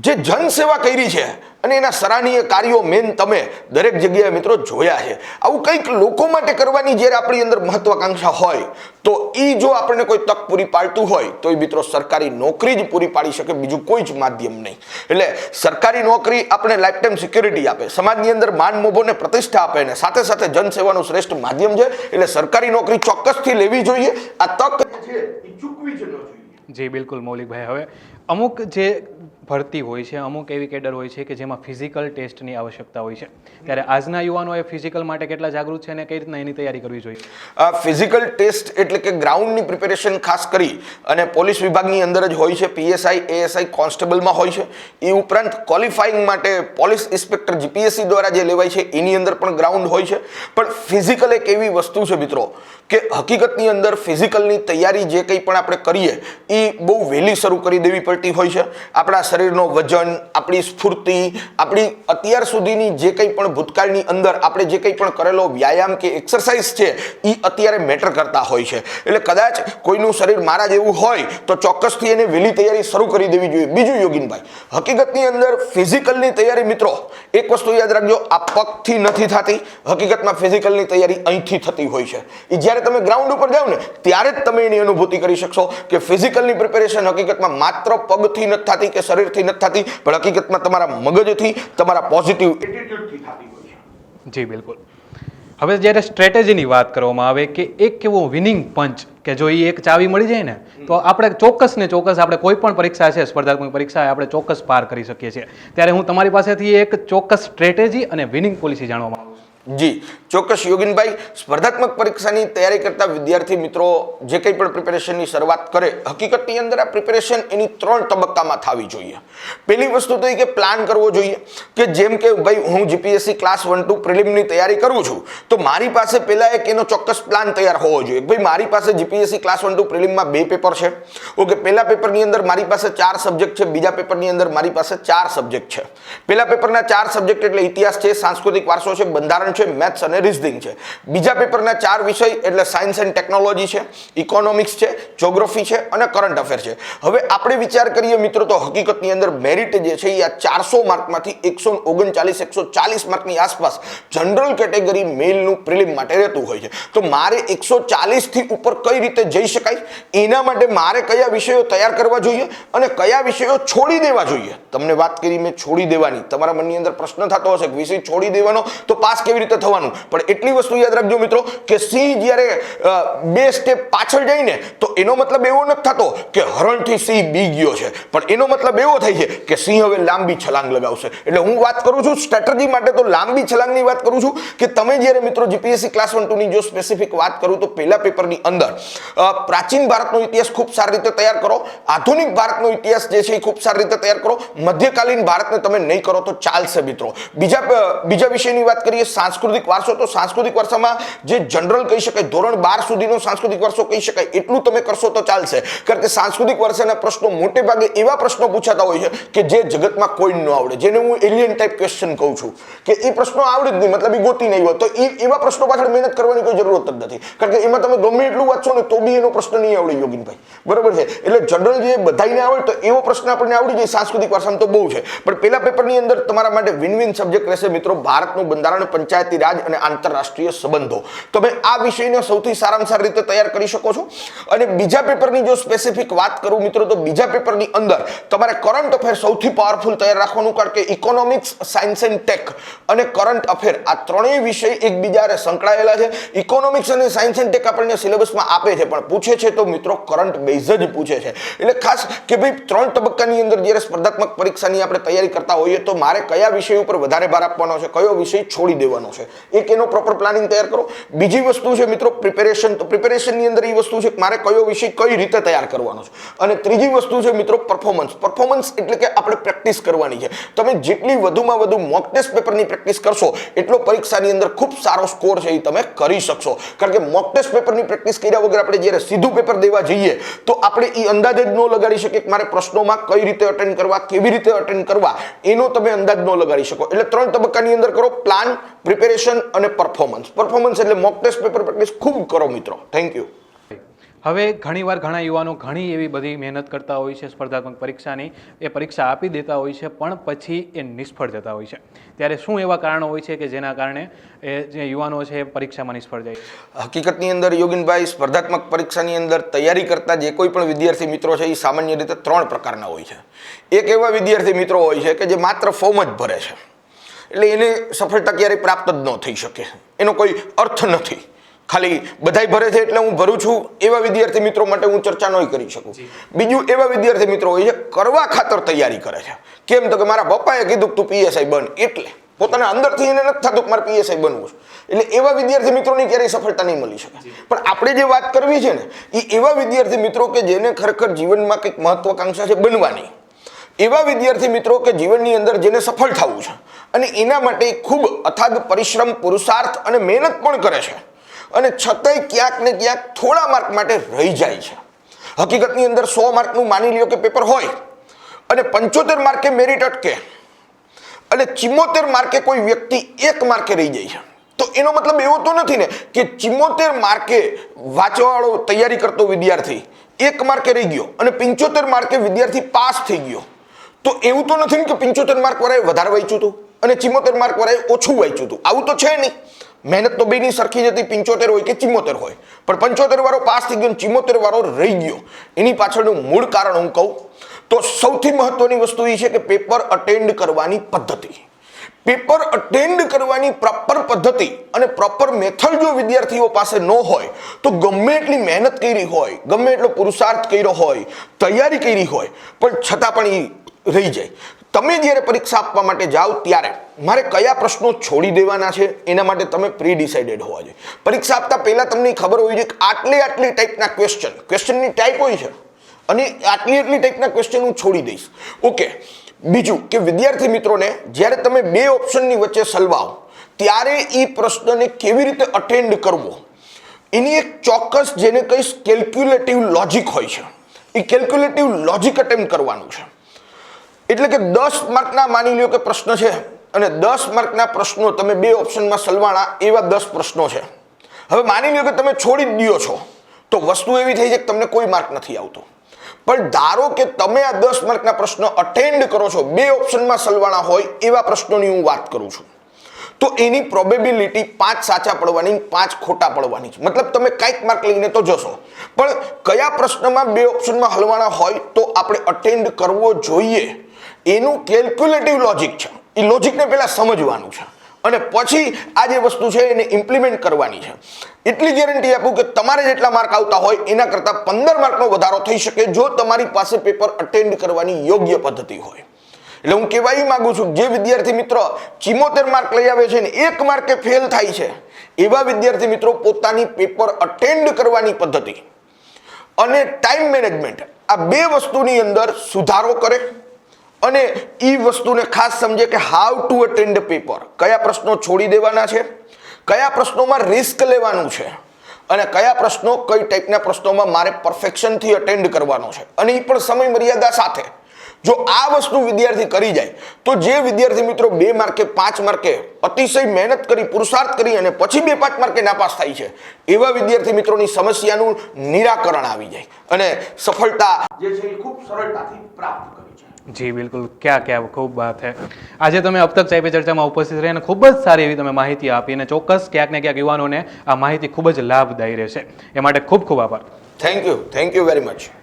જે જનસેવા કરી છે અને એના સરાહનીય કાર્યો મેન તમે દરેક જગ્યાએ મિત્રો જોયા છે. આવું કંઈક લોકો માટે કરવાની જ્યારે આપણી અંદર મહત્વાકાંક્ષા હોય તો એ જો આપણને કોઈ તક પૂરી પાડતું હોય તો એ મિત્રો સરકારી નોકરી જ પૂરી પાડી શકે, બીજું કોઈ જ માધ્યમ નહીં. એટલે સરકારી નોકરી આપણે લાઈફ ટાઈમ સિક્યોરિટી આપે, સમાજની અંદર માન, મોભો ને પ્રતિષ્ઠા આપે અને સાથે સાથે જનસેવાનું શ્રેષ્ઠ માધ્યમ છે. એટલે સરકારી નોકરી ચોક્કસથી લેવી જોઈએ. આ તક છે એ ચૂકવી જ ન જોઈએ. જી બિલકુલ મૌલિકભાઈ. હવે અમુક જે ભરતી હોય છે, અમુક એવી કેડર હોય છે કે જેમાં ફિઝિકલ ટેસ્ટની આવશ્યકતા હોય છે, ત્યારે આજના યુવાનો એ ફિઝિકલ માટે કેટલા જાગૃત છે અને કઈ રીતના એની તૈયારી કરવી જોઈએ? ફિઝિકલ ટેસ્ટ એટલે કે ગ્રાઉન્ડની પ્રિપેરેશન ખાસ કરી અને પોલીસ વિભાગની અંદર જ હોય છે. પીએસઆઈ, એએસઆઈ, કોન્સ્ટેબલમાં હોય છે. એ ઉપરાંત ક્વોલિફાઈંગ માટે પોલીસ ઇન્સ્પેક્ટર જીપીએસસી દ્વારા જે લેવાય છે એની અંદર પણ ગ્રાઉન્ડ હોય છે. પણ ફિઝિકલ એક એવી વસ્તુ છે મિત્રો કે હકીકતની અંદર ફિઝિકલની તૈયારી જે કંઈ પણ આપણે કરીએ એ બહુ વહેલી શરૂ કરી દેવી પડતી હોય છે. આપણા શરીરનો વજન, આપણી સ્ફૂર્તિ, આપણી અત્યાર સુધીની જે કંઈ પણ ભૂતકાળની અંદર આપણે જે કંઈ પણ કરેલો વ્યાયામ કે એક્સરસાઇઝ છે એ અત્યારે મેટર કરતા હોય છે. એટલે કદાચ કોઈનું શરીર મારા જેવું હોય તો ચોક્કસથી એને વહેલી તૈયારી શરૂ કરી દેવી જોઈએ. બીજું યોગીનભાઈ, હકીકતની અંદર ફિઝિકલની તૈયારી મિત્રો એક વસ્તુ યાદ રાખજો, આ પગથી નથી થતી. હકીકતમાં ફિઝિકલની તૈયારી અહીંથી થતી હોય છે. એ જ્યારે તમે ગ્રાઉન્ડ ઉપર જાઓ ને ત્યારે જ તમે એની અનુભૂતિ કરી શકશો કે ફિઝિકલની પ્રિપેરેશન હકીકતમાં માત્ર પગથી નથી થતી કે શરીરથી નથી થતી, પણ હકીકતમાં તમારા મગજથી, તમારા પોઝિટિવ એટીટ્યુડથી થતી હોય છે. જી બિલકુલ. હવે જ્યારે સ્ટ્રેટેજીની વાત કરવામાં આવે કે એક કેવો વિનિંગ પંચ કે જો એ એક ચાવી મળી જાય ને તો આપણે ચોક્કસ ને ચોક્કસ આપણે કોઈ પણ પરીક્ષા છે, સ્પર્ધાત્મક પરીક્ષા આપણે ચોક્કસ પાર કરી શકીએ છીએ. ત્યારે હું તમારી પાસેથી એક ચોક્કસ સ્ટ્રેટેજી અને વિનિંગ પોલિસી જાણવા માંગુ છું. જી ચોક્કસ યોગીનભાઈ. સ્પર્ધાત્મક પરીક્ષાની તૈયારી કરતા વિદ્યાર્થી મિત્રો જે કંઈ પણ પ્રિપેરેશનની શરૂઆત કરે, હકીકતની અંદર આ પ્રિપેરેશન એની 3 તબક્કામાં થવી જોઈએ. પહેલી વસ્તુ તો એ કે પ્લાન કરવો જોઈએ કે જેમ કે ભાઈ હું જીપીએસસી ક્લાસ 1-2 પ્રિલિમની તૈયારી કરું છું તો મારી પાસે પહેલા એક એનો ચોક્કસ પ્લાન તૈયાર હોવો જોઈએ. ભાઈ મારી પાસે જીપીએસસી ક્લાસ 1-2 પ્રિલિમમાં 2 પેપર છે. ઓકે, પહેલા પેપરની અંદર મારી પાસે 4 સબ્જેક્ટ છે, બીજા પેપરની અંદર મારી પાસે 4 સબ્જેક્ટ છે. પહેલા પેપરના 4 સબ્જેક્ટ એટલે ઇતિહાસ છે, સાંસ્કૃતિક વારસો છે, બંધારણ છે, મેથ્સ અને રિઝનિંગ છે. બીજા પેપરના 4 વિષય એટલે સાયન્સ એન્ડ ટેકનોલોજી છે, ઇકોનોમિક્સ છે, જ્યોગ્રાફી છે અને કરંટ અફેર છે. હવે આપણે વિચાર કરીએ મિત્રો તો હકીકતની અંદર મેરિટ જે છે એ આ 400 માર્કમાંથી 139 140 માર્કની આસપાસ જનરલ કેટેગરી મેલનું પ્રિલિમ માટે રહેતું હોય છે. તો મારે 140 થી ઉપર કઈ રીતે જઈ શકાય, એના માટે મારે કયા વિષયો તૈયાર કરવા જોઈએ અને કયા વિષયો છોડી દેવા જોઈએ. તમને વાત કરી મેં છોડી દેવાની, તમારા મનની અંદર પ્રશ્ન થતો હશે કે વિષય છોડી દેવાનો તો પાસ કેવી રીતે થવાનું, પણ એટલી વસ્તુ યાદ રાખજો મિત્રો કે સિંહ જ્યારે 2 સ્ટેપ પાછળ જાય ને તો એનો મતલબ એવો નથી થતો કે હરણથી સિંહ બી ગયો છે, પણ એનો મતલબ એવો થાય છે કે સિંહ હવે લાંબી છલાંગ લગાવશે. એટલે હું વાત કરું છું સ્ટ્રેટેજી માટે તો લાંબી છલાંગની વાત કરું છું કે તમે જ્યારે મિત્રો જીપીએસસી ક્લાસ 1-2 ની જો સ્પેસિફિક વાત કરું તો પહેલા પેપરની અંદર પ્રાચીન ભારતનો ઇતિહાસ ખૂબ સારી રીતે તૈયાર કરો, આધુનિક ભારતનો ઇતિહાસ જે છે એ ખૂબ સારી રીતે તૈયાર કરો, મધ્યકાલીન ભારતને તમે નહીં કરો તો ચાલશે મિત્રો. બીજા વિષયની વાત કરીએ સાંસ્કૃતિક વારસો, તો સાંસ્કૃતિક વારસામાં જે જનરલ કહી શકાય ધોરણ 12 સુધીનો સાંસ્કૃતિક વારસો કહી શકાય એટલું તમે કરશો તો ચાલશે, કારણ કે સાંસ્કૃતિક વારસાના પ્રશ્નો મોટે ભાગે એવા પ્રશ્નો પૂછાતા હોય છે કે જે જગતમાં કોઈ ન આવડે, જેને હું એલિયન ટાઈપ ક્વેશ્ચન કહું છું કે એ પ્રશ્નો આવડે જ નહીં, મતલબ એ ગોતી નહીં હોય, તો એવા પ્રશ્નો પાછળ મહેનત કરવાની કોઈ જરૂરત જ નથી, કારણ કે એમાં તમે ગમે એટલું વાંચો ને તો બી એનો પ્રશ્ન નહીં આવડે યોગીનભાઈ, બરોબર છે. એટલે જનરલ જે બધાને આવડે તો એવો પ્રશ્ન આપણને આવડી જાય સાંસ્કૃતિક વારસામાં તો બહુ છે, પણ પેલા પેપરની અંદર તમારા માટે વિન વિન સબ્જેક્ટ રહેશે મિત્રો ભારતનું બંધારણ, પંચાયતી રાજ અને આંતરરાષ્ટ્રીય સંબંધો. તમે આ વિષયને સૌથી સારામાં સારી રીતે તૈયાર કરી શકો છો. અને બીજા પેપરની જો સ્પેસિફિક વાત કરું મિત્રો તો બીજા પેપરની અંદર તમારે કરંટ અફેર સૌથી પાવરફુલ તૈયાર રાખવાનું, કારણ કે ઇકોનોમિક્સ, સાયન્સ એન્ડ ટેક અને કરંટ અફેર આ ત્રણેય વિષય એકબીજાને સંકળાયેલા છે. ઇકોનોમિક્સ અને સાયન્સ એન્ડ ટેક આપણને સિલેબસમાં આપે છે, પણ પૂછે છે તો મિત્રો કરંટ બેઝ જ પૂછે છે. એટલે ખાસ કે ભાઈ 3 તબક્કાની અંદર જ્યારે સ્પર્ધાત્મક પરીક્ષાની આપણે તૈયારી કરતા હોઈએ તો મારે કયા વિષય ઉપર વધારે ભાર આપવાનો છે, કયો વિષય છોડી દેવાનો છે, એક એનો પ્રોપર પ્લાનિંગ તૈયાર કરો. બીજી વસ્તુ છે મિત્રો પ્રિપેરેશન, તો પ્રિપેરેશનની અંદર એ વસ્તુ છે કે મારે કયો વિષય કઈ રીતે તૈયાર કરવાનો છે. અને ત્રીજી વસ્તુ છે મિત્રો પરફોર્મન્સ એટલે કે આપણે પ્રેક્ટિસ કરવાની છે. તમે જેટલી વધુમાં વધુ મોક ટેસ્ટ પેપરની પ્રેક્ટિસ કરશો એટલો પરીક્ષાની અંદર ખૂબ સારો સ્કોર છે એ તમે કરી શકશો, કારણ કે મોક ટેસ્ટ પેપરની પ્રેક્ટિસ કર્યા વગર આપણે જ્યારે સીધું પેપર દેવા જઈએ તો આપણે એ અંદાજ જ ન લગાડી શકીએ કે મારે પ્રશ્નોમાં કઈ રીતે અટેન્ડ કરવા, કેવી રીતે અટેન્ડ કરવા, એનો તમે અંદાજ ન લગાડી શકો. એટલે 3 તબક્કાની અંદર કરો પ્લાન, પ્રિપેરેશન અને પરફોર્મન્સ એટલે મોક ટેસ્ટ પેપર પ્રેક્ટિસ ખૂબ કરો મિત્રો. Thank you. હવે ઘણીવાર ઘણા યુવાનો ઘણી એવી બધી મહેનત કરતા હોય છે સ્પર્ધાત્મક પરીક્ષાની, એ પરીક્ષા આપી દેતા હોય છે પણ પછી એ નિષ્ફળ જતા હોય છે. ત્યારે શું એવા કારણો હોય છે કે જેના કારણે એ જે યુવાનો છે એ પરીક્ષામાં નિષ્ફળ જાય? હકીકતની અંદર યોગીનભાઈ સ્પર્ધાત્મક પરીક્ષાની અંદર તૈયારી કરતા જે કોઈ પણ વિદ્યાર્થી મિત્રો છે એ સામાન્ય રીતે 3 પ્રકારના હોય છે. એક એવા વિદ્યાર્થી મિત્રો હોય છે કે જે માત્ર ફોર્મ જ ભરે છે, એટલે એને સફળતા ક્યારેય પ્રાપ્ત જ ન થઈ શકે, એનો કોઈ અર્થ નથી, ખાલી બધાય ભરે છે એટલે હું ભરું છું, એવા વિદ્યાર્થી મિત્રો માટે હું ચર્ચા નહીં કરી શકું. બીજું એવા વિદ્યાર્થી મિત્રો હોય છે કરવા ખાતર તૈયારી કરે છે. કેમ તો કે મારા પપ્પાએ કીધું કે તું પીએસઆઈ બન, એટલે પોતાના અંદરથી એને નથી થતું કે મારે પીએસઆઈ બનવું છે, એટલે એવા વિદ્યાર્થી મિત્રોની ક્યારેય સફળતા નહીં મળી શકે. પણ આપણે જે વાત કરવી છે ને એ એવા વિદ્યાર્થી મિત્રો કે જેને ખરેખર જીવનમાં કંઈક મહત્વાકાંક્ષા છે બનવાની, એવા વિદ્યાર્થી મિત્રો કે જીવનની અંદર જેને સફળ થવું છે અને એના માટે ખૂબ અથાગ પરિશ્રમ, પુરુષાર્થ અને મહેનત પણ કરે છે, અને છતાંય ક્યાંક ને ક્યાંક થોડા માર્ક માટે રહી જાય છે. હકીકતની અંદર 100 માર્કનું માની લ્યો કે પેપર હોય અને 75 માર્કે મેરિટ અટકે અને 74 માર્કે કોઈ વ્યક્તિ 1 માર્કે રહી જાય છે, તો એનો મતલબ એવો તો નથી ને કે 74 માર્કે વાંચવાવાળો તૈયારી કરતો વિદ્યાર્થી 1 માર્કે રહી ગયો અને 75 માર્કે વિદ્યાર્થી પાસ થઈ ગયો, તો એવું તો નથી ને કે 75 માર્ક વાળાએ વધારે વાંચ્યું હતું અને 74 માર્ક વાળાએ ઓછું વાંચ્યું હતું. આવું તો છે નહીં. મહેનત તો બેની સરખી જ હતી, 75 હોય કે 74 હોય, પણ 75 વાળો પાસ થઈ ગયો અને 74 વાળો રહી ગયો. એની પાછળનું મૂળ કારણ હું કહું તો સૌથી મહત્વની વસ્તુ એ છે કે પેપર અટેન્ડ કરવાની પદ્ધતિ. પેપર અટેન્ડ કરવાની પ્રોપર પદ્ધતિ અને પ્રોપર મેથડ જો વિદ્યાર્થીઓ પાસે ન હોય તો ગમે એટલી મહેનત કરી હોય, ગમે એટલો પુરુષાર્થ કર્યો હોય, તૈયારી કરી હોય, પણ છતાં પણ એ રહી જાય. તમે જ્યારે પરીક્ષા આપવા માટે જાઓ ત્યારે મારે કયા પ્રશ્નો છોડી દેવાના છે એના માટે તમે પ્રી ડિસાઇડેડ હોવા જોઈએ. પરીક્ષા આપતા પહેલા તમને ખબર હોવી જોઈએ કે આટલી ટાઈપના ક્વેશ્ચનની ટાઈપ હોય છે અને આટલી ટાઈપના ક્વેશ્ચન હું છોડી દઈશ. ઓકે. બીજું કે વિદ્યાર્થી મિત્રોને જ્યારે તમે 2 ઓપ્શનની વચ્ચે સલવાઓ ત્યારે એ પ્રશ્નને કેવી રીતે અટેન્ડ કરવો એની એક ચોક્કસ જેને કહીશ કેલ્ક્યુલેટિવ લોજિક હોય છે. એ કેલ્ક્યુલેટિવ લોજિક અટેમ્પ્ટ કરવાનું છે. એટલે કે 10 માર્કના માની લ્યો કે પ્રશ્ન છે અને 10 માર્કના પ્રશ્નો તમે 2 ઓપ્શનમાં સલવાણા એવા 10 પ્રશ્નો છે. હવે માની લ્યો કે તમે છોડી જ દો છો તો વસ્તુ એવી થઈ છે કે તમને કોઈ માર્ક નથી આવતો. પણ ધારો કે તમે આ 10 માર્કના પ્રશ્નો અટેન્ડ કરો છો, 2 ઓપ્શનમાં સલવાણા હોય એવા પ્રશ્નોની હું વાત કરું છું, તો એની પ્રોબેબિલિટી 5 સાચા પડવાની, 5 ખોટા પડવાની છે. મતલબ તમે કંઈક માર્ક લઈને તો જશો, પણ કયા પ્રશ્નમાં 2 ઓપ્શનમાં હલવાના હોય તો આપણે અટેન્ડ કરવો જોઈએ એનું કેલ્ક્યુલેટિવ લોજિક છે. એ લોજિકને પહેલા સમજવાનું છે અને પછી આ જે વસ્તુ છે એને ઇમ્પ્લિમેન્ટ કરવાની છે. એટલી ગેરંટી આપું કે તમારે જેટલા માર્ક આવતા હોય એના કરતાં 15 માર્કનો વધારો થઈ શકે જો તમારી પાસે પેપર અટેન્ડ કરવાની યોગ્ય પદ્ધતિ હોય. એટલે હું કહેવા માંગુ છું જે વિદ્યાર્થી મિત્રો 74 માર્ક લઈ આવે છે ને 1 માર્કે ફેલ થાય છે એવા વિદ્યાર્થી મિત્રો પોતાની પેપર અટેન્ડ કરવાની પદ્ધતિ અને ટાઈમ મેનેજમેન્ટ આ બે વસ્તુની અંદર સુધારો કરે અને એ વસ્તુને ખાસ સમજે કે હાઉ ટુ અટેન્ડ પેપર, કયા પ્રશ્નો છોડી દેવાના છે, કયા પ્રશ્નોમાં રિસ્ક લેવાનું છે અને કયા પ્રશ્નો કઈ ટાઈપના પ્રશ્નોમાં મારે પરફેક્શનથી અટેન્ડ કરવાનો છે અને એ પણ સમય મર્યાદા સાથે. જો આ વસ્તુ વિદ્યાર્થી કરી જાય તો જે વિદ્યાર્થી મિત્રો 2 માર્કે 5 માર્કે અતિશય મહેનત કરી પુરુષાર્થ કરી અને પછી 2-5 માર્કે નાપાસ થાય છે એવા વિદ્યાર્થી મિત્રોની સમસ્યાનું નિરાકરણ આવી જાય અને સફળતા જે છે એ ખૂબ સરળતાથી પ્રાપ્ત કરી છે. જી બિલકુલ, ક્યાં ખૂબ વાત છે. આજે તમે અબ તક ચાય પે ચર્ચામાં ઉપસ્થિત રહીને ખૂબ જ સારી એવી તમે માહિતી આપી અને ચોક્કસ ક્યાંક ને ક્યાંક યુવાનોને આ માહિતી ખૂબ જ લાભદાયી રહેશે. એ માટે ખૂબ ખૂબ આભાર. Thank you very much.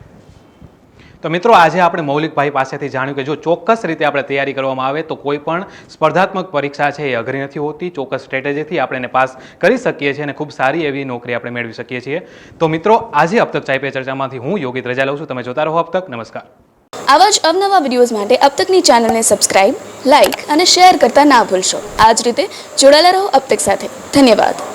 તો મિત્રો આજે આપણે મૌલિકભાઈ પાસેથી જાણ્યું કે જો ચોક્કસ રીતે આપણે તૈયારી કરવામાં આવે તો કોઈ પણ સ્પર્ધાત્મક પરીક્ષા છે એ અઘરી નથી હોતી. ચોક્કસ સ્ટ્રેટેજીથી આપણે એને પાસ કરી શકીએ છીએ અને ખૂબ સારી એવી નોકરી આપણે મેળવી શકીએ છીએ. તો મિત્રો આજે અબ તક ચાય પે ચર્ચામાંથી હું યોગિત રજા લઉં છું. તમે જોતા રહો અબ તક. નમસ્કાર. આવા જ અવનવા વિડીયોઝ માટે અબ તકની ચેનલને સબસ્ક્રાઇબ, લાઇક અને શેર કરતા ના ભૂલશો. આ જ રીતે જોડાયેલા રહો અબ તક સાથે. ધન્યવાદ.